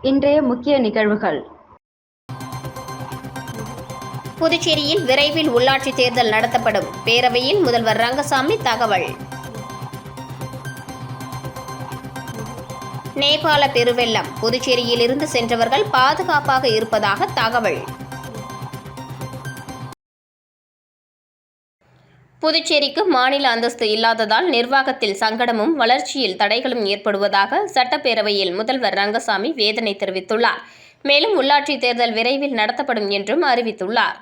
இன்றைய முக்கிய நிகழ்வுகள். புதுச்சேரியில் விரைவில் உள்ளாட்சி தேர்தல் நடத்தப்படும். பேரவையில் முதல்வர் ரங்கசாமி தகவல். நேபாள பெருவெள்ளம், புதுச்சேரியில் இருந்து சென்றவர்கள் பாதுகாப்பாக இருப்பதாக தகவல். புதுச்சேரிக்கு மாநில அந்தஸ்து இல்லாததால் நிர்வாகத்தில் சங்கடமும் வளர்ச்சியில் தடைகளும் ஏற்படுவதாக சட்டப்பேரவையில் முதல்வர் ரங்கசாமி வேதனை தெரிவித்துள்ளார். மேலும் உள்ளாட்சி தேர்தல் விரைவில் நடத்தப்படும் என்றும் அறிவித்துள்ளார்.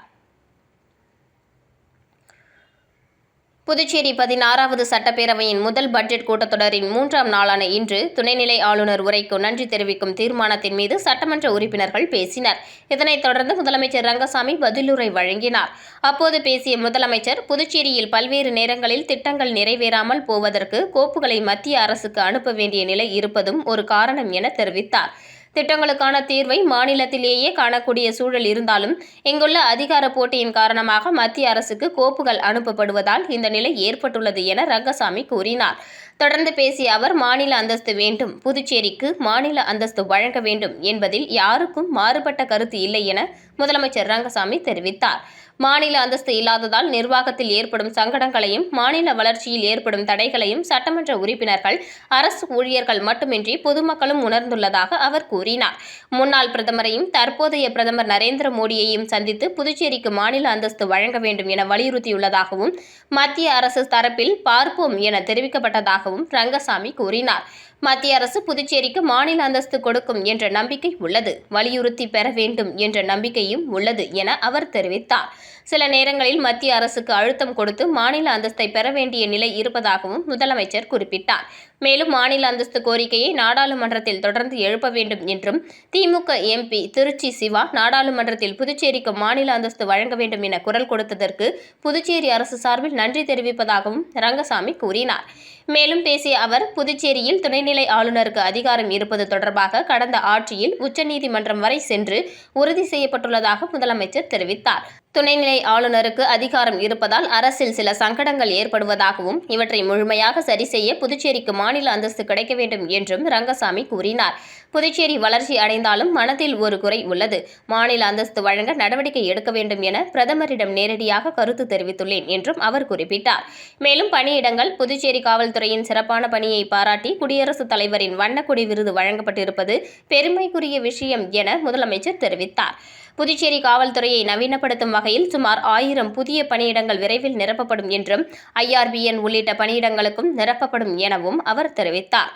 புதுச்சேரி 16வது சட்டப்பேரவையின் முதல் பட்ஜெட் கூட்டத்தொடரின் 3ஆம் நாளான இன்று துணைநிலை ஆளுநர் உரைக்கு நன்றி தெரிவிக்கும் தீர்மானத்தின் மீது சட்டமன்ற உறுப்பினர்கள் பேசினர். இதனைத் தொடர்ந்து முதலமைச்சர் ரங்கசாமி பதிலுரை வழங்கினார். அப்போது பேசிய முதலமைச்சர், புதுச்சேரியில் பல்வேறு நேரங்களில் திட்டங்கள் நிறைவேறாமல் போவதற்கு கோப்புகளை மத்திய அரசுக்கு அனுப்ப வேண்டிய நிலை இருப்பதும் ஒரு காரணம் என தெரிவித்தார். திட்டங்களுக்கான தீர்வை மாநிலத்திலேயே காணக்கூடிய சூழல் இருந்தாலும் இங்குள்ள அதிகார போட்டியின் காரணமாக மத்திய அரசுக்கு கோப்புகள் அனுப்பப்படுவதால் இந்த நிலை ஏற்பட்டுள்ளது என ரங்கசாமி கூறினார். தொடர்ந்து பேசிய அவர், மாநில அந்தஸ்து வேண்டும், புதுச்சேரிக்கு மாநில அந்தஸ்து வழங்க வேண்டும் என்பதில் யாருக்கும் மாறுபட்ட கருத்து இல்லை என முதலமைச்சர் ரங்கசாமி தெரிவித்தார். மாநில அந்தஸ்து இல்லாததால் நிர்வாகத்தில் ஏற்படும் சங்கடங்களையும் மாநில வளர்ச்சியில் ஏற்படும் தடைகளையும் சட்டமன்ற உறுப்பினர்கள், அரசு ஊழியர்கள் மட்டுமின்றி பொதுமக்களும் உணர்ந்துள்ளதாக அவர் கூறினார். முன்னாள் பிரதமரையும் தற்போதைய பிரதமர் நரேந்திர மோடியையும் சந்தித்து புதுச்சேரிக்கு மாநில அந்தஸ்து வழங்க வேண்டும் என வலியுறுத்தியுள்ளதாகவும் மத்திய அரசு தரப்பில் பார்ப்போம் என தெரிவிக்கப்பட்டதாகவும் ரங்கசாமி கூறினார். மத்திய அரசு புதுச்சேரிக்கு மாநில அந்தஸ்து கொடுக்கும் என்ற நம்பிக்கை உள்ளது, வலியுறுத்தி பெற வேண்டும் என்ற நம்பிக்கையும் உள்ளது என அவர் தெரிவித்தார். சில நேரங்களில் மத்திய அரசுக்கு அழுத்தம் கொடுத்து மாநில அந்தஸ்தை பெற வேண்டிய நிலை இருப்பதாகவும் முதலமைச்சர் குறிப்பிட்டார். மேலும் மாநில அந்தஸ்து கோரிக்கையை நாடாளுமன்றத்தில் தொடர்ந்து எழுப்ப வேண்டும் என்றும், திமுக எம்பி திருச்சி சிவா நாடாளுமன்றத்தில் புதுச்சேரிக்கு மாநில அந்தஸ்து வழங்க வேண்டும் என குரல் கொடுத்ததற்கு புதுச்சேரி அரசு சார்பில் நன்றி தெரிவிப்பதாகவும் ரங்கசாமி கூறினார். மேலும் பேசிய அவர், புதுச்சேரியில் துணைநிலை ஆளுநருக்கு அதிகாரம் இருப்பது தொடர்பாக கடந்த ஆட்சியில் உச்சநீதிமன்றம் வரை சென்று உறுதி செய்யப்பட்டுள்ளதாக முதலமைச்சர் தெரிவித்தார். துணைநிலை ஆளுநருக்கு அதிகாரம் இருப்பதால் அரசில் சில சங்கடங்கள் ஏற்படுவதாகவும் இவற்றை முழுமையாக சரி செய்ய புதுச்சேரிக்கு மாநில அந்தஸ்து கிடைக்க வேண்டும் என்றும் ரங்கசாமி கூறினார். புதுச்சேரி வளர்ச்சி அடைந்தாலும் மனதில் ஒரு குறை உள்ளது. மாநில அந்தஸ்து வழங்க நடவடிக்கை எடுக்க வேண்டும் என பிரதமரிடம் நேரடியாக கருத்து தெரிவித்துள்ளேன் என்றும் அவர் குறிப்பிட்டார். மேலும் பணியிடங்கள், புதுச்சேரி காவல்துறையின் சிறப்பான பணியை பாராட்டி குடியரசுத் தலைவரின் வண்ணக்கொடி விருது வழங்கப்பட்டிருப்பது பெருமைக்குரிய விஷயம் என முதலமைச்சர் தெரிவித்தார். புதுச்சேரி காவல்துறையை நவீனப்படுத்தும் வகையில் சுமார் 1000 புதிய பணியிடங்கள் விரைவில் நிரப்பப்படும் என்றும், IRBN உள்ளிட்ட பணியிடங்களுக்கும் நிரப்பப்படும் எனவும் அவர் தெரிவித்தார்.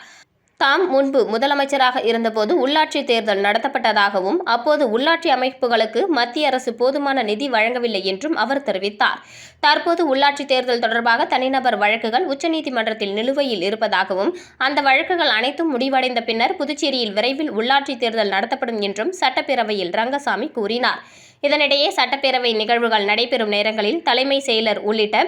தாம் முன்பு முதலமைச்சராக இருந்தபோது உள்ளாட்சி தேர்தல் நடத்தப்பட்டதாகவும் அப்போது உள்ளாட்சி அமைப்புகளுக்கு மத்திய அரசு போதுமான நிதி வழங்கவில்லை என்றும் அவர் தெரிவித்தார். தற்போது உள்ளாட்சி தேர்தல் தொடர்பாக தனிநபர் வழக்குகள் உச்சநீதிமன்றத்தில் நிலுவையில் இருப்பதாகவும் அந்த வழக்குகள் அனைத்தும் முடிவடைந்த பின்னர் புதுச்சேரியில் விரைவில் உள்ளாட்சி தேர்தல் நடத்தப்படும் என்றும் சட்டப்பேரவையில் ரங்கசாமி கூறினார். இதனிடையே சட்டப்பேரவை நிகழ்வுகள் நடைபெறும் நேரங்களில் தலைமை செயலர் உள்ளிட்ட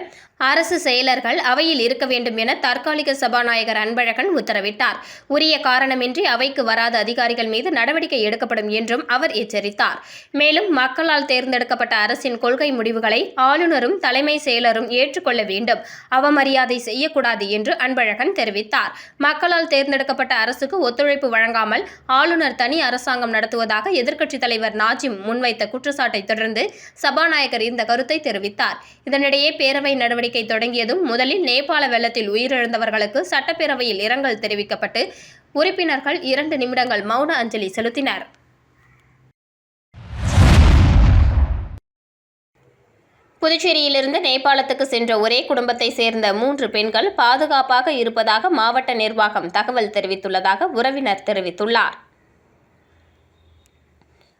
அரசு செயலர்கள் அவையில் இருக்க வேண்டும் என தற்காலிக சபாநாயகர் அன்பழகன் உத்தரவிட்டார். உரிய காரணமின்றி அவைக்கு வராத அதிகாரிகள் மீது நடவடிக்கை எடுக்கப்படும் என்றும் அவர் எச்சரித்தார். மேலும் மக்களால் தேர்ந்தெடுக்கப்பட்ட அரசின் கொள்கை முடிவுகளை ஆளுநரும் தலைமை செயலரும் ஏற்றுக்கொள்ள வேண்டும், அவமரியாதை செய்யக்கூடாது என்று அன்பழகன் தெரிவித்தார். மக்களால் தேர்ந்தெடுக்கப்பட்ட அரசுக்கு ஒத்துழைப்பு வழங்காமல் ஆளுநர் தனி அரசாங்கம் நடத்துவதாக எதிர்க்கட்சித் தலைவர் நாஜிம் முன்வைத்த குற்றச்சாட்டை தொடர்ந்து சபாநாயகர் இந்த கருத்தை தெரிவித்தார். இதனிடையே பேரவை நடவடிக்கை தொடங்கியதும் முதலில் நேபாள வெள்ளத்தில் உயிரிழந்தவர்களுக்கு சட்டப்பேரவையில் இரங்கல் தெரிவிக்கப்பட்டு உறுப்பினர்கள் 2 நிமிடங்கள் மௌன அஞ்சலி செலுத்தினர். புதுச்சேரியிலிருந்து நேபாளத்துக்கு சென்ற ஒரே குடும்பத்தை சேர்ந்த 3 பெண்கள் பாதுகாப்பாக இருப்பதாக மாவட்ட நிர்வாகம் தகவல் தெரிவித்துள்ளதாக உறவினர் தெரிவித்துள்ளார்.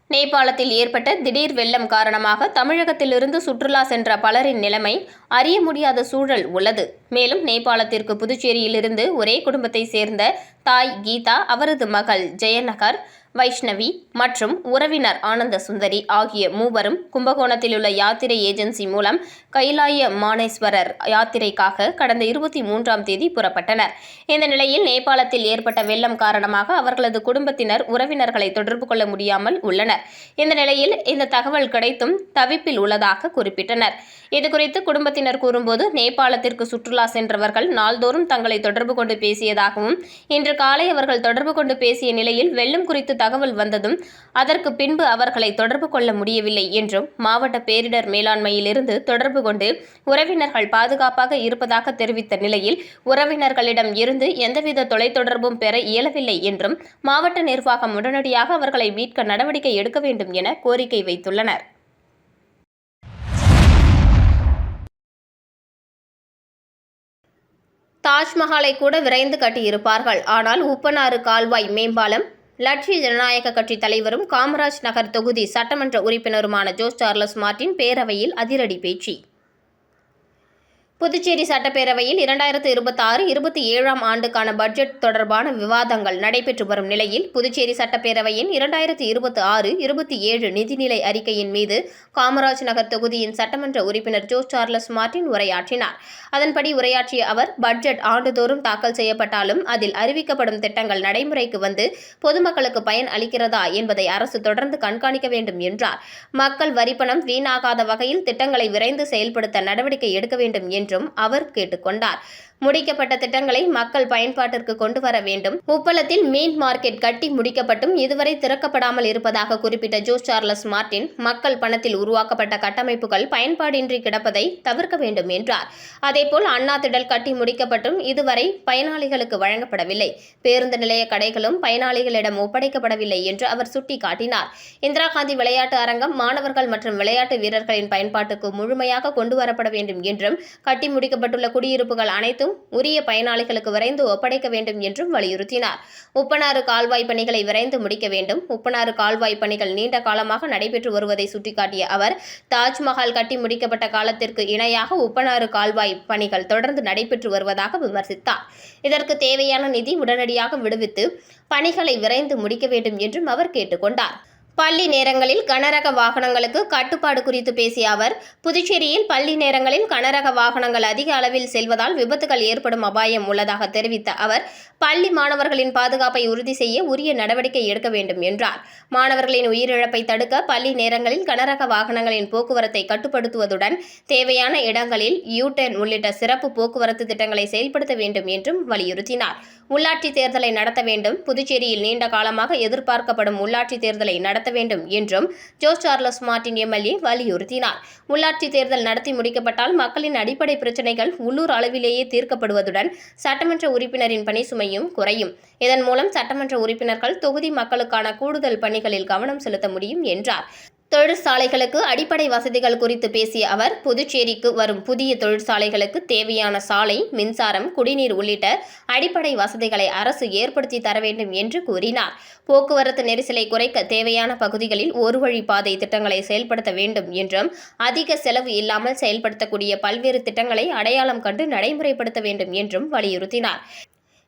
நேபாளத்தில் ஏற்பட்ட திடீர் வெள்ளம் காரணமாக தமிழகத்திலிருந்து சுற்றுலா சென்ற பலரின் நிலைமை அறிய முடியாத சூழல் உள்ளது. மேலும் நேபாளத்திற்கு புதுச்சேரியிலிருந்து ஒரே குடும்பத்தை சேர்ந்த தாய் கீதா, அவரது மகள் ஜெயநகர், வைஷ்ணவி மற்றும் உறவினர் ஆனந்த சுந்தரி ஆகிய மூவரும் கும்பகோணத்தில் உள்ள யாத்திரை ஏஜென்சி மூலம் கைலாய மானேஸ்வரர் யாத்திரைக்காக கடந்த 23ஆம் தேதி புறப்பட்டனர். இந்த நிலையில் நேபாளத்தில் ஏற்பட்ட வெள்ளம் காரணமாக அவர்களது குடும்பத்தினர் உறவினர்களை தொடர்பு கொள்ள முடியாமல் உள்ளனர். இந்த நிலையில் இந்த தகவல் கிடைத்தும் தவிப்பில் உள்ளதாக குறிப்பிட்டனர். இதுகுறித்து குடும்பத்தினர் கூறும்போது, நேபாளத்திற்கு சுற்றுலா சென்றவர்கள் நாள்தோறும் தங்களை தொடர்பு கொண்டு பேசியதாகவும் இன்று காலை அவர்கள் தொடர்பு கொண்டு பேசிய நிலையில் வெள்ளம் குறித்து தகவல் வந்ததும் அதற்கு பின்பு அவர்களை தொடர்பு கொள்ள முடியவில்லை என்றும் மாவட்ட பேரிடர் மேலாண்மையிலிருந்து தொடர்பு கொண்டு உறவினர்கள் பாதுகாப்பாக இருப்பதாக தெரிவித்த நிலையில் உறவினர்களிடம் இருந்து எந்தவித தொலைத்தொடர்பும் பெற இயலவில்லை என்றும் மாவட்ட நிர்வாகம் உடனடியாக அவர்களை மீட்க நடவடிக்கை எடுக்க வேண்டும் என கோரிக்கை வைத்துள்ளனர். தாஜ்மஹாலை கூட விரைந்து கட்டியிருப்பார்கள். ஆனால் உப்பனாறு கால்வாய் மேம்பாலம் லட்சிய ஜனநாயக கட்சி தலைவரும் காமராஜ் நகர் தொகுதி சட்டமன்ற உறுப்பினருமான ஜோஸ் சார்லஸ் மார்ட்டின் பேரவையில் அதிரடி பேச்சு. புதுச்சேரி சட்டப்பேரவையில் 2026-27 ஆண்டுக்கான பட்ஜெட் தொடர்பான விவாதங்கள் நடைபெற்று வரும் நிலையில் புதுச்சேரி சட்டப்பேரவையின் 2026-27 நிதிநிலை அறிக்கையின் மீது காமராஜ் நகர் தொகுதியின் சட்டமன்ற உறுப்பினர் ஜோஸ் சார்லஸ் மார்ட்டின் உரையாற்றினார். அதன்படி உரையாற்றிய அவர், பட்ஜெட் ஆண்டுதோறும் தாக்கல் செய்யப்பட்டாலும் அதில் அறிவிக்கப்படும் திட்டங்கள் நடைமுறைக்கு வந்து பொதுமக்களுக்கு பயன் அளிக்கிறதா என்பதை அரசு தொடர்ந்து கண்காணிக்க வேண்டும் என்றார். மக்கள் வரிப்பணம் வீணாகாத வகையில் திட்டங்களை விரைந்து செயல்படுத்த நடவடிக்கை எடுக்க வேண்டும் என்றும் அவர் கேட்டுக்கொண்டார். முடிக்கப்பட்ட திட்டங்களை மக்கள் பயன்பாட்டிற்கு கொண்டு வர வேண்டும். உப்பளத்தில் மீன் மார்க்கெட் கட்டி முடிக்கப்பட்டும் இதுவரை திறக்கப்படாமல் இருப்பதாக குறிப்பிட்ட ஜோஸ் சார்லஸ் மார்ட்டின், மக்கள் பணத்தில் உருவாக்கப்பட்ட கட்டமைப்புகள் பயன்பாடின்றி கிடப்பதை தவிர்க்க வேண்டும் என்றார். அதேபோல் அண்ணா திடல் கட்டி முடிக்கப்பட்டும் இதுவரை பயனாளிகளுக்கு வழங்கப்படவில்லை. பேருந்து நிலைய கடைகளும் பயனாளிகளிடம் ஒப்படைக்கப்படவில்லை என்று அவர் சுட்டிக்காட்டினார். இந்திரா காந்தி விளையாட்டு அரங்கம் மாணவர்கள் மற்றும் விளையாட்டு வீரர்களின் பயன்பாட்டுக்கு முழுமையாக கொண்டு வரப்பட வேண்டும் என்றும், கட்டி முடிக்கப்பட்டுள்ள குடியிருப்புகள் அனைத்தும் உரிய பயனாளிகளுக்கு விரைந்து ஒப்படைக்க வேண்டும் என்றும் வலியுறுத்தினார். உப்பனாறு கால்வாய் பணிகளை விரைந்து முடிக்க வேண்டும். உப்பனாறு கால்வாய் பணிகள் நீண்ட காலமாக நடைபெற்று வருவதை சுட்டிக்காட்டிய அவர், தாஜ்மஹால் கட்டி முடிக்கப்பட்ட காலத்திற்கு இணையாக உப்பனாறு கால்வாய் பணிகள் தொடர்ந்து நடைபெற்று வருவதாக விமர்சித்தார். இதற்கு தேவையான நிதி உடனடியாக விடுவித்து பணிகளை விரைந்து முடிக்க வேண்டும் என்றும் அவர் கேட்டுக்கொண்டார். பள்ளி நேரங்களில் கனரக வாகனங்களுக்கு கட்டுப்பாடு குறித்து பேசிய அவர், புதுச்சேரியில் பள்ளி நேரங்களில் கனரக வாகனங்கள் அதிக அளவில் செல்வதால் விபத்துகள் ஏற்படும் அபாயம் உள்ளதாக தெரிவித்த அவர், பள்ளி மாணவர்களின் பாதுகாப்பை உறுதி செய்ய உரிய நடவடிக்கை எடுக்க வேண்டும் என்றார். மாணவர்களின் உயிரிழப்பை தடுக்க பள்ளி நேரங்களில் கனரக வாகனங்களின் போக்குவரத்தை கட்டுப்படுத்துவதுடன் தேவையான இடங்களில் யூ-டர்ன் உள்ளிட்ட சிறப்பு போக்குவரத்து திட்டங்களை செயல்படுத்த வேண்டும் என்றும் வலியுறுத்தினார். உள்ளாட்சி தேர்தலை நடத்த வேண்டும். புதுச்சேரியில் நீண்ட காலமாக எதிர்பார்க்கப்படும் உள்ளாட்சி தேர்தலை நடத்த வேண்டும் என்றும் ஜோஸ் சார்லஸ் மார்ட்டின் எம்எல்ஏ வலியுறுத்தினார். உள்ளாட்சி தேர்தல் நடத்தி முடிக்கப்பட்டால் மக்களின் அடிப்படை பிரச்சினைகள் உள்ளூர் அளவிலேயே தீர்க்கப்படுவதுடன் சட்டமன்ற உறுப்பினரின் பணி சுமையும் குறையும். இதன் மூலம் சட்டமன்ற உறுப்பினர்கள் தொகுதி மக்களுக்கான கூடுதல் பணிகளில் கவனம் செலுத்த முடியும் என்றார். தொழிற்சாலைகளுக்கு அடிப்படை வசதிகள் குறித்து பேசிய அவர், புதுச்சேரிக்கு வரும் புதிய தொழிற்சாலைகளுக்கு தேவையான சாலை, மின்சாரம், குடிநீர் உள்ளிட்ட அடிப்படை வசதிகளை அரசு ஏற்படுத்தி தர வேண்டும் என்று கூறினார். போக்குவரத்து நெரிசலை குறைக்க தேவையான பகுதிகளில் ஒரு வழி பாதை திட்டங்களை செயல்படுத்த வேண்டும் என்றும், அதிக செலவு இல்லாமல் செயல்படுத்தக்கூடிய பல்வேறு திட்டங்களை அடையாளம் கண்டு நடைமுறைப்படுத்த வேண்டும் என்றும் வலியுறுத்தினார்.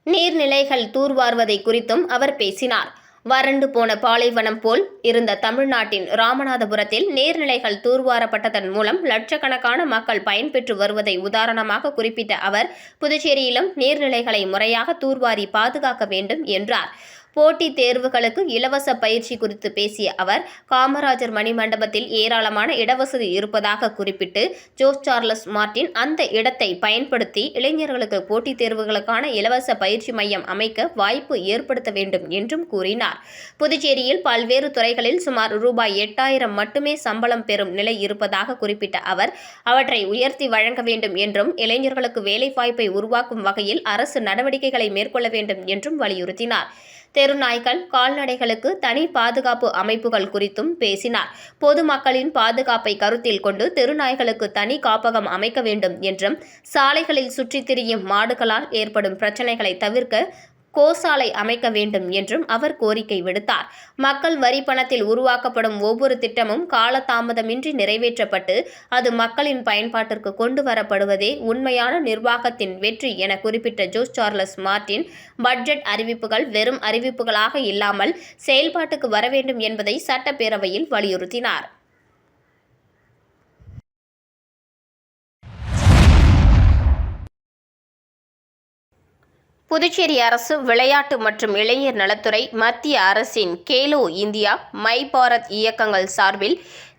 நீர்நிலைகள் தூர்வாருவதை குறித்தும் அவர் பேசினார். வறண்டு போன பாலைவனம் போல் இருந்த தமிழ்நாட்டின் ராமநாதபுரத்தில் நீர்நிலைகள் தூர்வாரப்பட்டதன் மூலம் லட்சக்கணக்கான மக்கள் பயன்பெற்று வருவதை உதாரணமாக குறிப்பிட்ட அவர், புதுச்சேரியிலும் நீர்நிலைகளை முறையாக தூர்வாரி பாதுகாக்க வேண்டும் என்றார். போட்டித் தேர்வுகளுக்கு இலவச பயிற்சி குறித்து பேசிய அவர், காமராஜர் மணிமண்டபத்தில் ஏராளமான இடவசதி இருப்பதாக குறிப்பிட்டு ஜோஸ் சார்லஸ் மார்ட்டின் அந்த இடத்தை பயன்படுத்தி இளைஞர்களுக்கு போட்டித் தேர்வுகளுக்கான இலவச பயிற்சி மையம் அமைக்க வாய்ப்பு ஏற்படுத்த வேண்டும் என்றும் கூறினார். புதுச்சேரியில் பல்வேறு துறைகளில் சுமார் ரூ.8000 மட்டுமே சம்பளம் பெறும் நிலை இருப்பதாக குறிப்பிட்ட அவர், அவற்றை உயர்த்தி வழங்க வேண்டும் என்றும், இளைஞர்களுக்கு வேலைவாய்ப்பை உருவாக்கும் வகையில் அரசு நடவடிக்கைகளை மேற்கொள்ள வேண்டும் என்றும் வலியுறுத்தினார். தெருநாய்கள், கால்நடைகளுக்கு தனி பாதுகாப்பு அமைப்புகள் குறித்தும் பேசினார். பொதுமக்களின் பாதுகாப்பை கருத்தில் கொண்டு தெருநாய்களுக்கு தனி காப்பகம் அமைக்க வேண்டும் என்றும், சாலைகளில் சுற்றித் திரியும் மாடுகளால் ஏற்படும் பிரச்சினைகளை தவிர்க்க கோசாலை அமைக்க வேண்டும் என்றும் அவர் கோரிக்கை விடுத்தார். மக்கள் வரி பணத்தில் உருவாக்கப்படும் ஒவ்வொரு திட்டமும் காலதாமதமின்றி நிறைவேற்றப்பட்டு அது மக்களின் பயன்பாட்டிற்கு கொண்டு வரப்படுவதே உண்மையான நிர்வாகத்தின் வெற்றி என குறிப்பிட்ட ஜோஸ் சார்லஸ் மார்ட்டின், பட்ஜெட் அறிவிப்புகள் வெறும் அறிவிப்புகளாக இல்லாமல் செயல்பாட்டுக்கு வர வேண்டும் என்பதை சட்டப்பேரவையில் வலியுறுத்தினார். புதுச்சேரி அரசு விளையாட்டு மற்றும் இளைஞர் நலத்துறை, மத்திய அரசின் கேலோ இந்தியா, மை பாரத் இயக்கங்கள் சார்பில்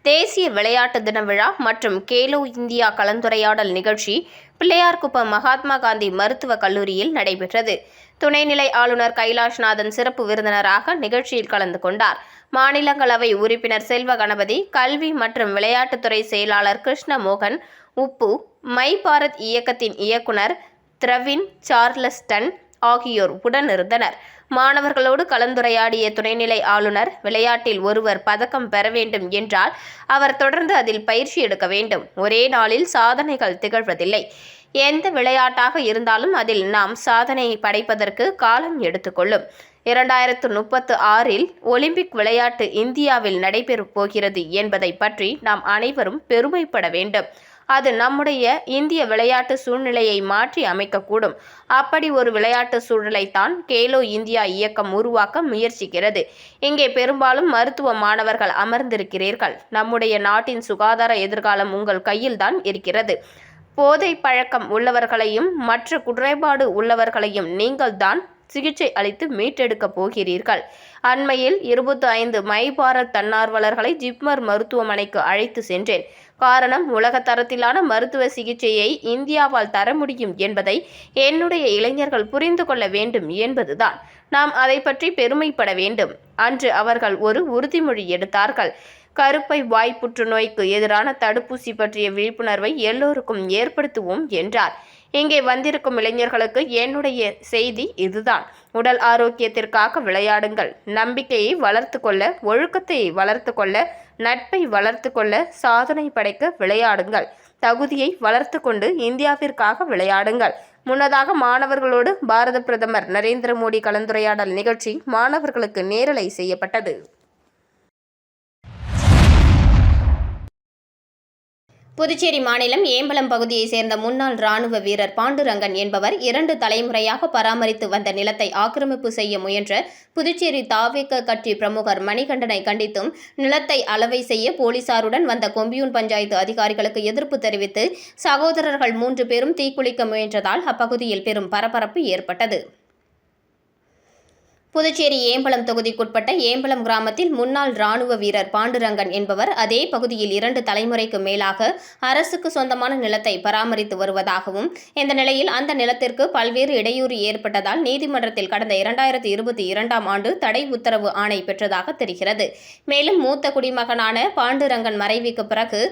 தேசிய விளையாட்டு தின விழா மற்றும் கேலோ இந்தியா கலந்துரையாடல் நிகழ்ச்சி பிள்ளையார்குப்பம் மகாத்மா காந்தி மருத்துவக் கல்லூரியில் நடைபெற்றது. துணைநிலை ஆளுநர் கைலாஷ்நாதன் சிறப்பு விருந்தினராக நிகழ்ச்சியில் கலந்து கொண்டார். மாநிலங்களவை உறுப்பினர் செல்வ கணபதி, கல்வி மற்றும் விளையாட்டுத்துறை செயலாளர் கிருஷ்ணமோகன், உப்பு, மை பாரத் இயக்கத்தின் இயக்குனர் திரவின் சார்லஸ்டன் ஆகியோர் உடனிருந்தனர். மாணவர்களோடு கலந்துரையாடிய துணைநிலை ஆளுநர், விளையாட்டில் ஒருவர் பதக்கம் பெற வேண்டும் என்றால் அவர் தொடர்ந்து அதில் பயிற்சி எடுக்க வேண்டும். ஒரே நாளில் சாதனைகள் திகழ்வதில்லை. எந்த விளையாட்டாக இருந்தாலும் அதில் நாம் சாதனை படைப்பதற்கு காலம் எடுத்துக்கொள்ளும். 2036 ஒலிம்பிக் விளையாட்டு இந்தியாவில் நடைபெறப் போகிறது என்பதை பற்றி நாம் அனைவரும் பெருமைப்பட வேண்டும். அது நம்முடைய இந்திய விளையாட்டு சூழ்நிலையை மாற்றி அமைக்கக்கூடும். அப்படி ஒரு விளையாட்டு சூழலைத்தான் கேலோ இந்தியா இயக்கம் உருவாக்க முயற்சிக்கிறது. இங்கே பெரும்பாலும் மருத்துவ மாணவர்கள் அமர்ந்திருக்கிறீர்கள். நம்முடைய நாட்டின் சுகாதார எதிர்காலம் உங்கள் கையில்தான் இருக்கிறது. போதை பழக்கம் உள்ளவர்களையும் மற்ற குறைபாடு உள்ளவர்களையும் நீங்கள் தான் சிகிச்சை அளித்து மீட்டெடுக்கப் போகிறீர்கள். அண்மையில் 25 மை பாரத் தன்னார்வலர்களை ஜிப்மர் மருத்துவமனைக்கு அழைத்து சென்றேன். காரணம், உலக தரத்திலான மருத்துவ சிகிச்சையை இந்தியாவால் தர முடியும் என்பதை என்னுடைய இளைஞர்கள் புரிந்து கொள்ள வேண்டும் என்பதுதான். நாம் அதை பற்றி பெருமைப்பட வேண்டும். அன்று அவர்கள் ஒரு உறுதிமொழி எடுத்தார்கள். கருப்பை வாய் புற்றுநோய்க்கு எதிரான தடுப்பூசி பற்றிய விழிப்புணர்வை எல்லோருக்கும் ஏற்படுத்துவோம் என்றார். இங்கே வந்திருக்கும் இளைஞர்களுக்கு என்னுடைய செய்தி இதுதான். உடல் ஆரோக்கியத்திற்காக விளையாடுங்கள். நம்பிக்கையை வளர்த்து கொள்ள, ஒழுக்கத்தை வளர்த்து கொள்ள, நட்பை வளர்த்து கொள்ள, சாதனை படைக்க விளையாடுங்கள். தகுதியை வளர்த்து கொண்டு இந்தியாவிற்காக விளையாடுங்கள். முன்னதாக மாணவர்களோடு பாரத பிரதமர் நரேந்திர மோடி கலந்துரையாடல் நிகழ்ச்சி மாணவர்களுக்கு நேரலை செய்யப்பட்டது. புதுச்சேரி மாநிலம் ஏம்பலம் பகுதியைச் சேர்ந்த முன்னாள் ராணுவ வீரர் பாண்டுரங்கன் என்பவர் 2 தலைமுறையாக பராமரித்து வந்த நிலத்தை ஆக்கிரமிப்பு செய்ய முயன்ற புதுச்சேரி தாவேக கட்சி பிரமுகர் மணிகண்டனை கண்டித்தும் நிலத்தை அளவை செய்ய போலீசாருடன் வந்த கொம்பியூன் பஞ்சாயத்து அதிகாரிகளுக்கு எதிர்ப்பு தெரிவித்து சகோதரர்கள் 3 பேரும் தீக்குளிக்க முயன்றதால் அப்பகுதியில் பெரும் பரபரப்பு ஏற்பட்டது. புதுச்சேரி ஏம்பலம் தொகுதிக்குட்பட்ட ஏம்பலம் கிராமத்தில் முன்னாள் ராணுவ வீரர் பாண்டுரங்கன் என்பவர் அதே பகுதியில் 2 தலைமுறைக்கு மேலாக அரசுக்கு சொந்தமான நிலத்தை பராமரித்து வருவதாகவும், இந்த நிலையில் அந்த நிலத்திற்கு பல்வேறு இடையூறு ஏற்பட்டதால் நீதிமன்றத்தில் கடந்த 2022ஆம் ஆண்டு தடை உத்தரவு ஆணை பெற்றதாக தெரிகிறது. மேலும் மூத்த குடிமகனான பாண்டுரங்கன் மறைவுக்கு பிறகு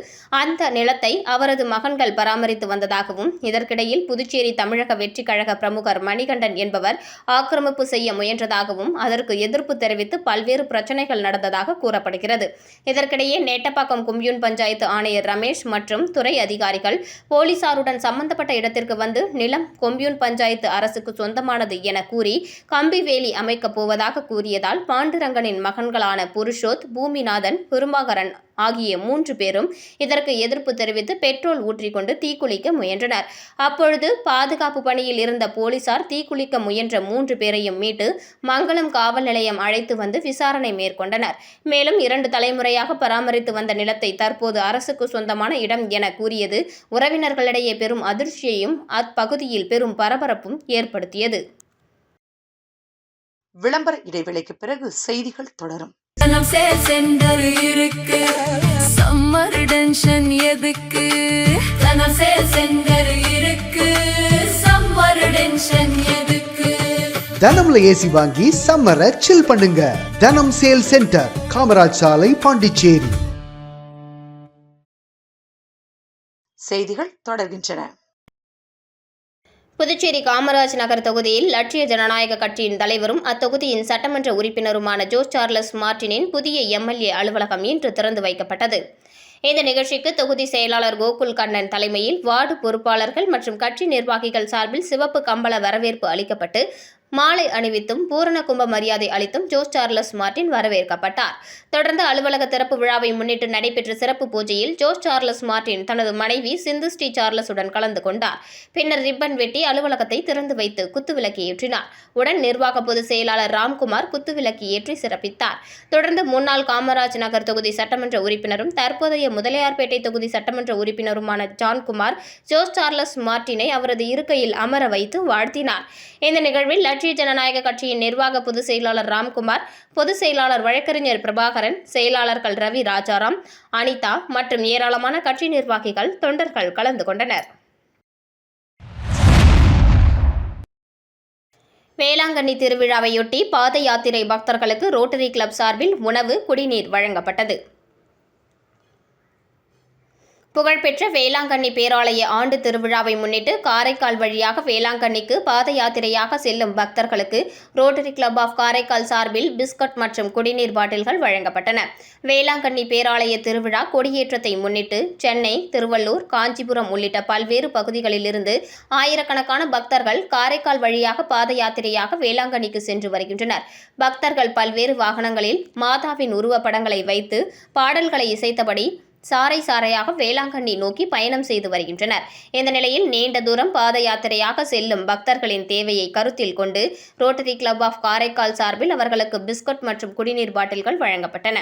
அந்த நிலத்தை அவரது மகன்கள் பராமரித்து வந்ததாகவும், இதற்கிடையில் புதுச்சேரி தமிழக வெற்றிக் கழக பிரமுகர் மணிகண்டன் என்பவர் ஆக்கிரமிப்பு செய்ய முயன்றதாகவும், அதற்கு எதிர்ப்பு தெரிவித்து பல்வேறு பிரச்சனைகள் நடந்ததாக கூறப்படுகிறது. இதற்கிடையே நேட்டப்பாக்கம் கொம்யூன் பஞ்சாயத்து ஆணையர் ரமேஷ் மற்றும் துறை அதிகாரிகள் போலீசாருடன் சம்பந்தப்பட்ட இடத்திற்கு வந்து நிலம் கொம்யூன் பஞ்சாயத்து அரசுக்கு சொந்தமானது என கூறி கம்பி வேலி அமைக்கப் போவதாக கூறியதால் பாண்டுரங்கனின் மகன்களான புருஷோத், பூமிநாதன், பெருமாகரன் ஆகிய 3 பேரும் இதற்கு எதிர்ப்பு தெரிவித்து பெட்ரோல் ஊற்றிக்கொண்டு தீக்குளிக்க முயன்றனர். அப்பொழுது பாதுகாப்பு பணியில் இருந்த போலீசார் தீக்குளிக்க முயன்ற 3 பேரையும் மீட்டு மங்களம் காவல் நிலையம் அழைத்து வந்து விசாரணை மேற்கொண்டனர். மேலும் 2 தலைமுறையாக பராமரித்து வந்த நிலத்தை தற்போது அரசுக்கு சொந்தமான இடம் என கூறியது உறவினர்களிடையே பெரும் அதிர்ச்சியையும் அப்பகுதியில் பெரும் பரபரப்பும் ஏற்படுத்தியது. விளம்பர இடைவேளைக்கு பிறகு செய்திகள் தொடரும். தனம் சேல் சென்டர் இருக்கு, சம்மர் டென்ஷன் எதுக்கு? தனம் சேல் சென்டர் இருக்கு, சம்மர் டென்ஷன் எதுக்கு? தனம்ல ஏசி வாங்கி சம்மரை சில் பண்ணுங்க. தனம் சேல் சென்டர், காமராஜ் சாலை, பாண்டிச்சேரி. செய்திகள் தொடர்கின்றன. புதுச்சேரி காமராஜ் நகர் தொகுதியில் லட்சிய ஜனநாயக கட்சியின் தலைவரும் அத்தொகுதியின் சட்டமன்ற உறுப்பினருமான ஜோஸ் சார்லஸ் மார்டினின் புதிய எம்எல்ஏ அலுவலகம் இன்று திறந்து வைக்கப்பட்டது. இந்த நிகழ்ச்சிக்கு தொகுதி செயலாளர் கோகுல் கண்ணன் தலைமையில் வார்டு பொறுப்பாளர்கள் மற்றும் கட்சி நிர்வாகிகள் சார்பில் சிவப்பு கம்பள வரவேற்பு அளிக்கப்பட்டு மாலை அணிவித்தும் பூரண கும்ப மரியாதை அளித்தும் ஜோஸ் சார்லஸ் மார்டின் வரவேற்கப்பட்டார். தொடர்ந்து அலுவலக திறப்பு விழாவை முன்னிட்டு நடைபெற்ற சிறப்பு பூஜையில் ஜோஸ் சார்லஸ் மார்டின் தனது மனைவி சிந்து ஸ்ரீ சார்லஸுடன் கலந்து கொண்டார். பின்னர் ரிப்பன் வெட்டி அலுவலகத்தை திறந்து வைத்து குத்துவிளக்கு ஏற்றினார். உடன் நிர்வாக பொதுச் செயலாளர் ராம்குமார் குத்துவிளக்கு ஏற்றி சிறப்பித்தார். தொடர்ந்து முன்னாள் காமராஜ் நகர் தொகுதி சட்டமன்ற உறுப்பினரும் தற்போதைய முதலியார்பேட்டை தொகுதி சட்டமன்ற உறுப்பினருமான ஜான்குமார் ஜோஸ் சார்லஸ் மார்டினை அவரது இருக்கையில் அமர வைத்து வாழ்த்தினார். இந்த நிகழ்வில் ராஷ்டிரிய ஜனநாயக கட்சியின் நிர்வாக பொதுச் செயலாளர் ராம்குமார், பொதுச் செயலாளர் வழக்கறிஞர் பிரபாகரன், செயலாளர்கள் ரவி ராஜாராம், அனிதா மற்றும் ஏராளமான கட்சி நிர்வாகிகள், தொண்டர்கள் கலந்து கொண்டனர். வேளாங்கண்ணி திருவிழாவையொட்டி பாத யாத்திரை பக்தர்களுக்கு ரோட்டரி கிளப் சார்பில் உணவு, குடிநீர் வழங்கப்பட்டது. புகழ்பெற்ற வேளாங்கண்ணி பேராலய ஆண்டு திருவிழாவை முன்னிட்டு காரைக்கால் வழியாக வேளாங்கண்ணிக்கு பாத யாத்திரையாக செல்லும் பக்தர்களுக்கு ரோட்டரி கிளப் ஆஃப் காரைக்கால் சார்பில் பிஸ்கட் மற்றும் குடிநீர் பாட்டில்கள் வழங்கப்பட்டன. வேளாங்கண்ணி பேராலய திருவிழா கொடியேற்றத்தை முன்னிட்டு சென்னை, திருவள்ளூர், காஞ்சிபுரம் உள்ளிட்ட பல்வேறு பகுதிகளிலிருந்து ஆயிரக்கணக்கான பக்தர்கள் காரைக்கால் வழியாக பாத யாத்திரையாக வேளாங்கண்ணிக்கு சென்று வருகின்றனர். பக்தர்கள் பல்வேறு வாகனங்களில் மாதாவின் உருவப்படங்களை வைத்து பாடல்களை இசைத்தபடி சாறை சாறையாக வேளாங்கண்ணி நோக்கி பயணம் செய்து வருகின்றனர். இந்த நிலையில் நீண்ட தூரம் பாத யாத்திரையாக செல்லும் பக்தர்களின் தேவையை கருத்தில் கொண்டு ரோட்டரி கிளப் ஆஃப் காரைக்கால் சார்பில் அவர்களுக்கு பிஸ்கட் மற்றும் குடிநீர் பாட்டில்கள் வழங்கப்பட்டன.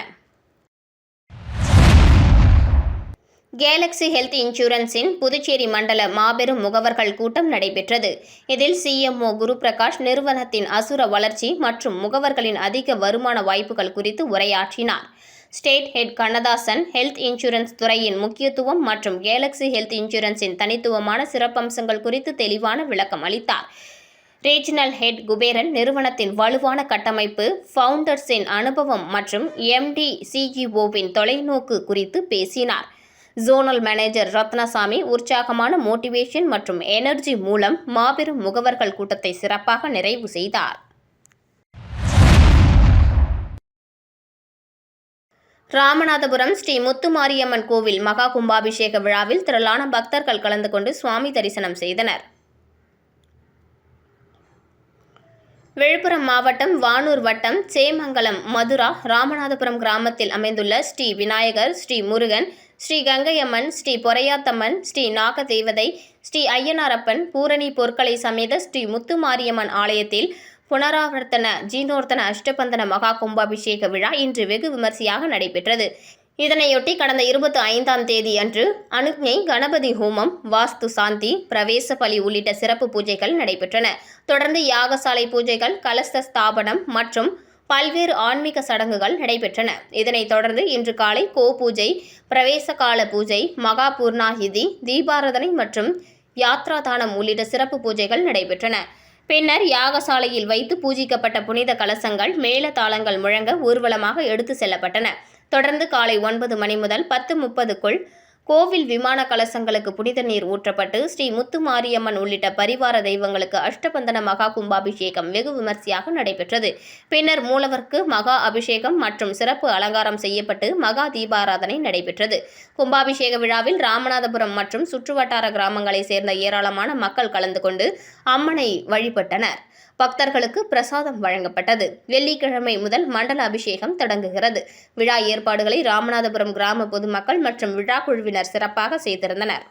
கேலக்ஸி ஹெல்த் இன்சூரன்ஸின் புதுச்சேரி மண்டல மாபெரும் முகவர்கள் கூட்டம் நடைபெற்றது. இதில் சிஎம்ஓ குருபிரகாஷ் நிறுவனத்தின் அசுர வளர்ச்சி மற்றும் முகவர்களின் அதிக வருமான வாய்ப்புகள் குறித்து உரையாற்றினார். State head Kannadasan health insurance துறையின் முக்கியத்துவம் மற்றும் கேலக்ஸி ஹெல்த் இன்சூரன்ஸின் தனித்துவமான சிறப்பம்சங்கள் குறித்து தெளிவான விளக்கம் அளித்தார். ரீஜனல் ஹெட் குபேரன் நிறுவனத்தின் வலுவான கட்டமைப்பு, ஃபவுண்டர்ஸின் அனுபவம் மற்றும் MD CEOவின் தொலைநோக்கு குறித்து பேசினார். ஜோனல் மேனேஜர் ரத்னசாமி உற்சாகமான மோட்டிவேஷன் மற்றும் எனர்ஜி மூலம் மாபெரும் முகவர்கள் கூட்டத்தை சிறப்பாக நிறைவு செய்தார். ராமநாதபுரம் ஸ்ரீ முத்துமாரியம்மன் கோவில் மகா கும்பாபிஷேக விழாவில் திரளான பக்தர்கள் கலந்து கொண்டு சுவாமி தரிசனம் செய்தனர். விழுப்புரம் மாவட்டம் வானூர் வட்டம் சேமங்கலம் மதுரா ராமநாதபுரம் கிராமத்தில் அமைந்துள்ள ஸ்ரீ விநாயகர், ஸ்ரீ முருகன், ஸ்ரீ கங்கையம்மன், ஸ்ரீ பொறையாத்தம்மன், ஸ்ரீ நாகதேவதை, ஸ்ரீ ஐயனாரப்பன், பூரணி பொற்களை சமேத ஸ்ரீ முத்துமாரியம்மன் ஆலயத்தில் புனராவர்த்தன ஜீனோர்த்தன அஷ்டபந்தன மகா கும்பாபிஷேக விழா இன்று வெகு விமர்சையாக நடைபெற்றது. இதனையொட்டி கடந்த 25ஆம் தேதி அன்று அனுக்ஞை, கணபதி ஹோமம், வாஸ்து சாந்தி, பிரவேச பலி உள்ளிட்ட சிறப்பு பூஜைகள் நடைபெற்றன. தொடர்ந்து யாகசாலை பூஜைகள், கலச ஸ்தாபனம் மற்றும் பல்வேறு ஆன்மீக சடங்குகள் நடைபெற்றன. இதனைத் தொடர்ந்து இன்று காலை பூஜை, பிரவேச கால பூஜை, மகா பூர்ணாஹிதி, தீபாராதனை மற்றும் யாத்ராதானம் உள்ளிட்ட சிறப்பு பூஜைகள் நடைபெற்றன. பின்னர் யாகசாலையில் வைத்து பூஜிக்கப்பட்ட புனித கலசங்கள் மேளதாளங்கள் முழங்க ஊர்வலமாக எடுத்து செல்லப்பட்டன. தொடர்ந்து காலை 9 மணி முதல் 10:30க்குள் கோவில் விமான கலசங்களுக்கு புனித நீர் ஊற்றப்பட்டு ஸ்ரீ முத்துமாரியம்மன் உள்ளிட்ட பரிவார தெய்வங்களுக்கு அஷ்டபந்தன மகா கும்பாபிஷேகம் வெகு விமர்சையாக நடைபெற்றது. பின்னர் மூலவருக்கு மகா அபிஷேகம் மற்றும் சிறப்பு அலங்காரம் செய்யப்பட்டு மகா தீபாராதனை நடைபெற்றது. கும்பாபிஷேக விழாவில் ராமநாதபுரம் மற்றும் சுற்றுவட்டார கிராமங்களைச் சேர்ந்த ஏராளமான மக்கள் கலந்து கொண்டு அம்மனை வழிபட்டனர். பக்தர்களுக்கு பிரசாதம் வழங்கப்பட்டது. வெள்ளிக்கிழமை முதல் மண்டல அபிஷேகம் தொடங்குகிறது. விழா ஏற்பாடுகளை ராமநாதபுரம் கிராம பொதுமக்கள் மற்றும் விழா குழுவினர் சிறப்பாக செய்திருந்தனர்.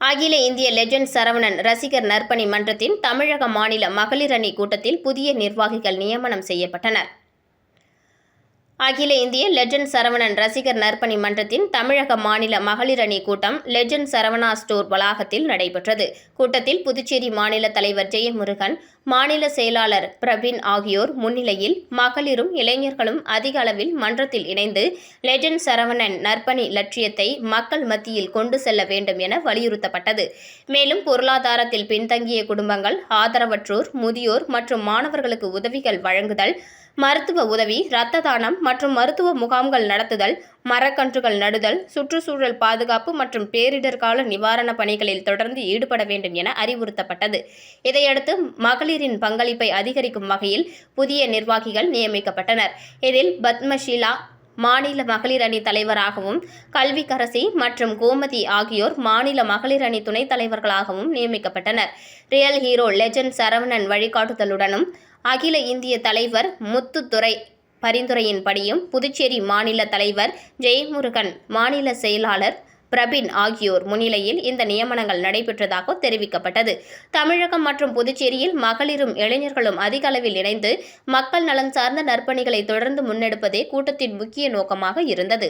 அகில இந்திய லெஜண்ட் சரவணன் ரசிகர் நற்பணி மன்றத்தின் தமிழக மாநில மகளிர் அணி கூட்டத்தில் புதிய நிர்வாகிகள் நியமனம் செய்யப்பட்டனர். அகில இந்திய லெஜண்ட் சரவணன் ரசிகர் நற்பணி மன்றத்தின் தமிழக மாநில மகளிர் அணி கூட்டம் லெஜண்ட் சரவணா ஸ்டோர் வளாகத்தில் நடைபெற்றது. கூட்டத்தில் புதுச்சேரி மாநில தலைவர் ஜெயமுருகன், மாநில செயலாளர் பிரவீன் ஆகியோர் முன்னிலையில் மகளிரும் இளைஞர்களும் அதிக அளவில் மன்றத்தில் இணைந்து லெஜண்ட் சரவணன் நற்பணி லட்சியத்தை மக்கள் மத்தியில் கொண்டு செல்ல வேண்டும் என வலியுறுத்தப்பட்டது. மேலும் பொருளாதாரத்தில் பின்தங்கிய குடும்பங்கள், ஆதரவற்றோர், முதியோர் மற்றும் மாணவர்களுக்கு உதவிகள் வழங்குதல், மருத்துவ உதவி, இரத்த தானம் மற்றும் மருத்துவ முகாம்கள் நடத்துதல், மரக்கன்றுகள் நடுதல், சுற்றுச்சூழல் பாதுகாப்பு மற்றும் பேரிடர் கால நிவாரணப் பணிகளில் தொடர்ந்து ஈடுபட வேண்டும் என அறிவுறுத்தப்பட்டது. இதையடுத்து மகளிரின் பங்களிப்பை அதிகரிக்கும் வகையில் புதிய நிர்வாகிகள் நியமிக்கப்பட்டனர். இதில் பத்மஷீலா மாநில மகளிர் அணி தலைவராகவும், கல்விக்கரசி மற்றும் கோமதி ஆகியோர் மாநில மகளிர் அணி துணைத் தலைவர்களாகவும் நியமிக்கப்பட்டனர். ரியல் ஹீரோ லெஜண்ட் சரவணன் வழிகாட்டுதலுடனும் அகில இந்திய தலைவர் முத்துத்துறை பரிந்துரையின்படியும் புதுச்சேரி மாநில தலைவர் ஜெயமுருகன், மாநில செயலாளர் பிரவீன் ஆகியோர் முன்னிலையில் இந்த நியமனங்கள் நடைபெற்றதாக தெரிவிக்கப்பட்டது. தமிழகம் மற்றும் புதுச்சேரியில் மகளிரும் இளைஞர்களும் அதிக அளவில் இணைந்து மக்கள் நலன் சார்ந்த நற்பணிகளை தொடர்ந்து முன்னெடுப்பதே கூட்டத்தின் முக்கிய நோக்கமாக இருந்தது.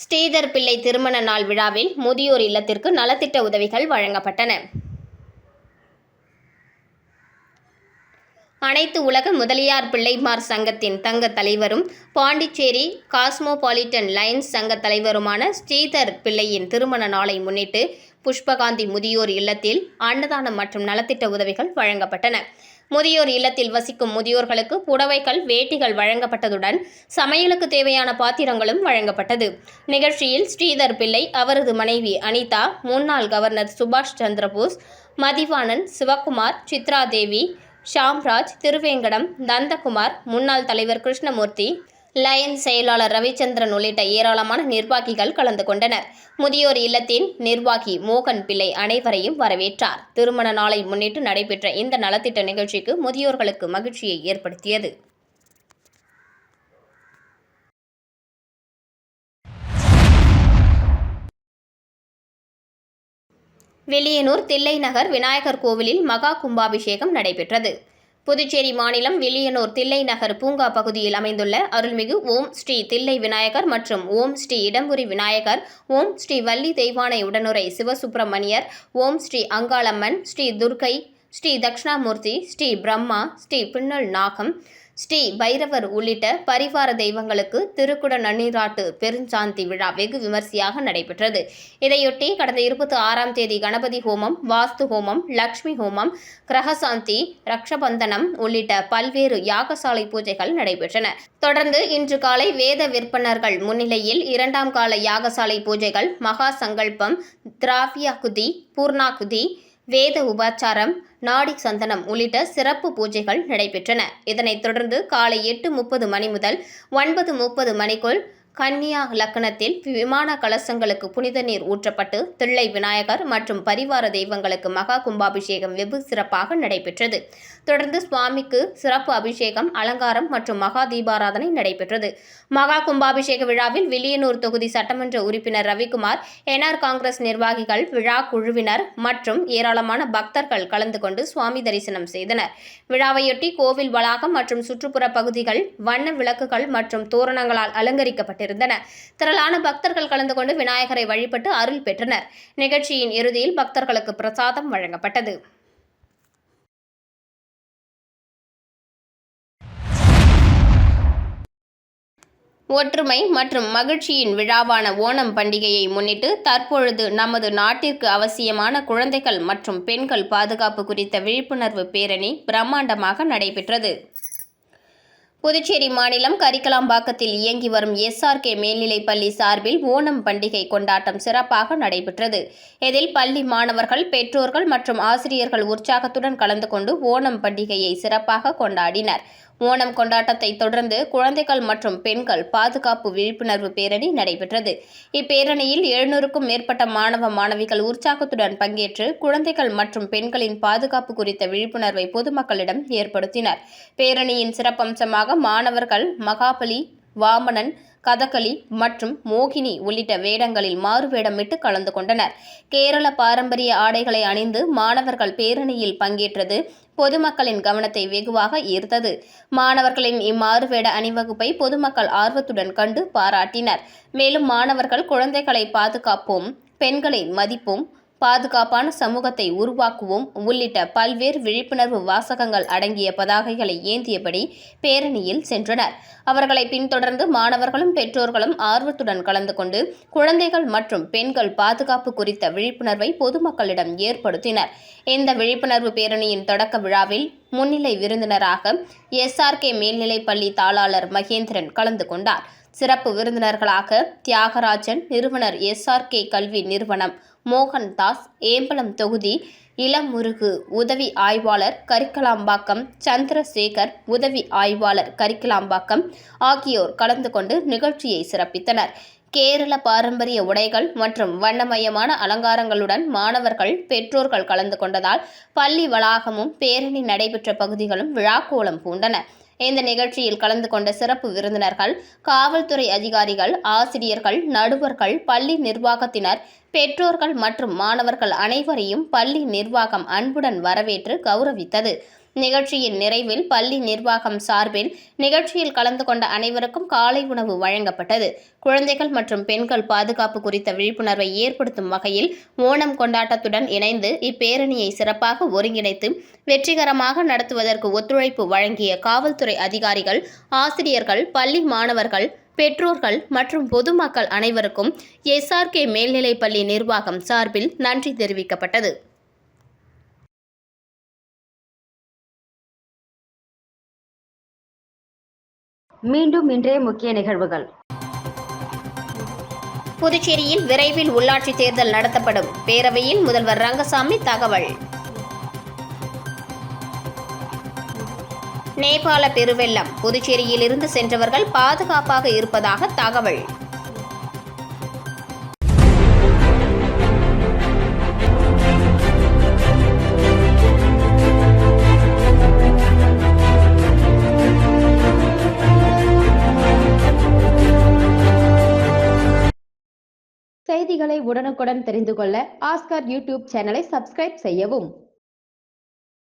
ஸ்ரீதர் பிள்ளை திருமண நாள் விழாவில் முதியோர் இல்லத்திற்கு நலத்திட்ட உதவிகள் வழங்கப்பட்டன. அனைத்து உலக முதலியார் பிள்ளைமார் சங்கத்தின் தங்க தலைவரும் பாண்டிச்சேரி காஸ்மோபாலிட்டன் லைன்ஸ் சங்க தலைவருமான ஸ்ரீதர் பிள்ளையின் திருமண நாளை முன்னிட்டு புஷ்பகாந்தி முதியோர் இல்லத்தில் அன்னதானம் மற்றும் நலத்திட்ட உதவிகள் வழங்கப்பட்டன. முதியோர் இல்லத்தில் வசிக்கும் முதியோர்களுக்கு புடவைகள், வேட்டிகள் வழங்கப்பட்டதுடன் சமையலுக்கு தேவையான பாத்திரங்களும் வழங்கப்பட்டது. நிகழ்ச்சியில் ஸ்ரீதர் பிள்ளை, அவரது மனைவி அனிதா, முன்னாள் கவர்னர் சுபாஷ் சந்திரபோஸ், மதிவாணன், சிவக்குமார், சித்ரா தேவி, ஷாம்ராஜ், திருவேங்கடம், நந்தகுமார், முன்னாள் தலைவர் கிருஷ்ணமூர்த்தி, லயன்ஸ் செயலாளர் ரவிச்சந்திரன் உள்ளிட்ட ஏராளமான நிர்வாகிகள் கலந்து கொண்டனர். முதியோர் இல்லத்தின் நிர்வாகி மோகன் பிள்ளை அனைவரையும் வரவேற்றார். திருமண நாளை முன்னிட்டு நடைபெற்ற இந்த நலத்திட்ட நிகழ்ச்சிக்கு முதியோர்களுக்கு மகிழ்ச்சியை ஏற்படுத்தியது. வில்லியனூர் தில்லைநகர் விநாயகர் கோவிலில் மகா கும்பாபிஷேகம் நடைபெற்றது. புதுச்சேரி மாநிலம் வில்லியனூர் தில்லைநகர் பூங்கா பகுதியில் அமைந்துள்ள அருள்மிகு ஓம் ஸ்ரீ தில்லை விநாயகர் மற்றும் ஓம் ஸ்ரீ இடம்புரி விநாயகர், ஓம் ஸ்ரீ வள்ளி தெய்வானை உடனுரை சிவசுப்பிரமணியர், ஓம் ஸ்ரீ அங்காளம்மன், ஸ்ரீ துர்க்கை, ஸ்ரீ தட்சிணாமூர்த்தி, ஸ்ரீ பிரம்மா, ஸ்ரீ பின்னல் நாகம், ஸ்ரீ பைரவர் உள்ளிட்ட பரிவார தெய்வங்களுக்கு திருக்குட நன்னீராட்டு பெருஞ்சாந்தி விழா வெகு விமரிசையாக நடைபெற்றது. இதையொட்டி கடந்த 26ஆம் தேதி கணபதி ஹோமம், வாஸ்து ஹோமம், லட்சுமி ஹோமம், கிரகசாந்தி, ரக்ஷபந்தனம் உள்ளிட்ட பல்வேறு யாகசாலை பூஜைகள் நடைபெற்றன. தொடர்ந்து இன்று காலை வேத விற்பனர்கள் முன்னிலையில் 2ஆம் கால யாகசாலை பூஜைகள், மகா சங்கல்பம், திராவியாகுதி, பூர்ணாகுதி, வேத உபச்சாரம், நாடி சந்தனம் உள்ளிட்ட சிறப்பு பூஜைகள் நடைபெற்றன. இதனைத் தொடர்ந்து காலை 8:30 மணி முதல் 9:30 மணிக்குள் கன்னியா லக்னத்தில் விமான கலசங்களுக்கு புனித நீர் ஊற்றப்பட்டு தில்லை விநாயகர் மற்றும் பரிவார தெய்வங்களுக்கு மகா கும்பாபிஷேகம் வெகு சிறப்பாக நடைபெற்றது. தொடர்ந்து சுவாமிக்கு சிறப்பு அபிஷேகம், அலங்காரம் மற்றும் மகா தீபாராதனை நடைபெற்றது. மகா கும்பாபிஷேக விழாவில் வில்லியனூர் தொகுதி சட்டமன்ற உறுப்பினர் ரவிக்குமார், என்ஆர் காங்கிரஸ் நிர்வாகிகள், விழா குழுவினர் மற்றும் ஏராளமான பக்தர்கள் கலந்து கொண்டு சுவாமி தரிசனம் செய்தனர். விழாவையொட்டி கோவில் வளாகம் மற்றும் சுற்றுப்புற பகுதிகள் வண்ண விளக்குகள் மற்றும் தோரணங்களால் அலங்கரிக்கப்பட்டிருந்தன. திரளான பக்தர்கள் கலந்து கொண்டு விநாயகரை வழிபட்டு அருள் பெற்றனர். நிகழ்ச்சியின் இறுதியில் பக்தர்களுக்கு பிரசாதம் வழங்கப்பட்டது. ஒற்றுமை மற்றும் மகிழ்ச்சியின் விழாவான ஓணம் பண்டிகையை முன்னிட்டு தற்பொழுது நமது நாட்டிற்கு அவசியமான குழந்தைகள் மற்றும் பெண்கள் பாதுகாப்பு குறித்த விழிப்புணர்வு பேரணி பிரம்மாண்டமாக நடைபெற்றது. புதுச்சேரி மாநிலம் கரிக்கலாம்பாக்கத்தில் இயங்கி வரும் SRK மேல்நிலைப்பள்ளி சார்பில் ஓணம் பண்டிகை கொண்டாட்டம் சிறப்பாக நடைபெற்றது. இதில் பள்ளி மாணவர்கள், பெற்றோர்கள் மற்றும் ஆசிரியர்கள் உற்சாகத்துடன் கலந்து கொண்டு ஓணம் பண்டிகையை சிறப்பாக கொண்டாடினர். ஓணம் கொண்டாட்டத்தை தொடர்ந்து குழந்தைகள் மற்றும் பெண்கள் பாதுகாப்பு விழிப்புணர்வு பேரணி நடைபெற்றது. இப்பேரணியில் 700க்கும் மேற்பட்ட மாணவ மாணவிகள் உற்சாகத்துடன் பங்கேற்று குழந்தைகள் மற்றும் பெண்களின் பாதுகாப்பு குறித்த விழிப்புணர்வை பொதுமக்களிடம் ஏற்படுத்தினர். பேரணியின் சிறப்பம்சமாக மாணவர்கள் மகாபலி, வாமனன், கதகளி மற்றும் மோகினி உள்ளிட்ட வேடங்களில் மாறுவேடமிட்டு கலந்து கொண்டனர். கேரள பாரம்பரிய ஆடைகளை அணிந்து மாணவர்கள் பேரணியில் பங்கேற்றது பொதுமக்களின் கவனத்தை வெகுவாக ஈர்த்தது. மாணவர்களின் இம்மாறுவேட அணிவகுப்பை பொதுமக்கள் ஆர்வத்துடன் கண்டு பாராட்டினர். மேலும் மாணவர்கள் குழந்தைகளை பாதுகாப்போம், பெண்களை மதிப்போம், பாதுகாப்பான சமூகத்தை உருவாக்குவோம் உள்ளிட்ட பல்வேறு விழிப்புணர்வு வாசகங்கள் அடங்கிய பதாகைகளை ஏந்தியபடி பேரணியில் சென்றனர். அவர்களை பின்தொடர்ந்து மாணவர்களும் பெற்றோர்களும் ஆர்வத்துடன் கலந்து கொண்டு குழந்தைகள் மற்றும் பெண்கள் பாதுகாப்பு குறித்த விழிப்புணர்வை பொதுமக்களிடம் ஏற்படுத்தினர். இந்த விழிப்புணர்வு பேரணியின் தொடக்க விழாவில் முன்னிலை விருந்தினராக SRK மேல்நிலைப்பள்ளி தாளாளர் மகேந்திரன் கலந்து கொண்டார். சிறப்பு விருந்தினர்களாக தியாகராஜன், நிறுவனர் SRK கல்வி நிறுவனம், மோகன்தாஸ், ஏம்பலம் தொகுதி இளமுருகு உதவி ஆய்வாளர் கரிக்கலாம்பாக்கம், சந்திரசேகர் உதவி ஆய்வாளர் கரிக்கலாம்பாக்கம் ஆகியோர் கலந்து கொண்டு நிகழ்ச்சியை சிறப்பித்தனர். கேரள பாரம்பரிய உடைகள் மற்றும் வண்ணமயமான அலங்காரங்களுடன் மாணவர்கள், பெற்றோர்கள் கலந்து கொண்டதால் பள்ளி வளாகமும் பேரணி நடைபெற்ற பகுதிகளும் விழாக்கோலம் பூண்டன. இந்த நிகழ்ச்சியில் கலந்து கொண்ட சிறப்பு விருந்தினர்கள், காவல்துறை அதிகாரிகள், ஆசிரியர்கள், நடுவர்கள், பள்ளி நிர்வாகத்தினர், பெற்றோர்கள் மற்றும் மாணவர்கள் அனைவரையும் பள்ளி நிர்வாகம் அன்புடன் வரவேற்று கௌரவித்தது. நிகழ்ச்சியின் நிறைவில் பள்ளி நிர்வாகம் சார்பில் நிகழ்ச்சியில் கலந்து கொண்ட அனைவருக்கும் காலை உணவு வழங்கப்பட்டது. குழந்தைகள் மற்றும் பெண்கள் பாதுகாப்பு குறித்த விழிப்புணர்வை ஏற்படுத்தும் வகையில் ஓணம் கொண்டாட்டத்துடன் இணைந்து இப்பேரணியை சிறப்பாக ஒருங்கிணைத்து வெற்றிகரமாக நடத்துவதற்கு ஒத்துழைப்பு வழங்கிய காவல்துறை அதிகாரிகள், ஆசிரியர்கள், பள்ளி மாணவர்கள், பெற்றோர்கள் மற்றும் பொதுமக்கள் அனைவருக்கும் SRK மேல்நிலைப்பள்ளி நிர்வாகம் சார்பில் நன்றி தெரிவிக்கப்பட்டது. மீண்டும் இன்றைய முக்கிய நிகழ்வுகள். புதுச்சேரியில் விரைவில் உள்ளாட்சி தேர்தல் நடத்தப்படும். பேரவையில் முதல்வர் ரங்கசாமி தகவல். நேபாள பெருவெள்ளம், புதுச்சேரியில் இருந்து சென்றவர்கள் பாதுகாப்பாக இருப்பதாக தகவல். செய்திகளை உடனுக்குடன் தெரிந்து கொள்ள ஆஸ்கார் யூடியூப் சேனலை சப்ஸ்கிரைப் செய்யவும்.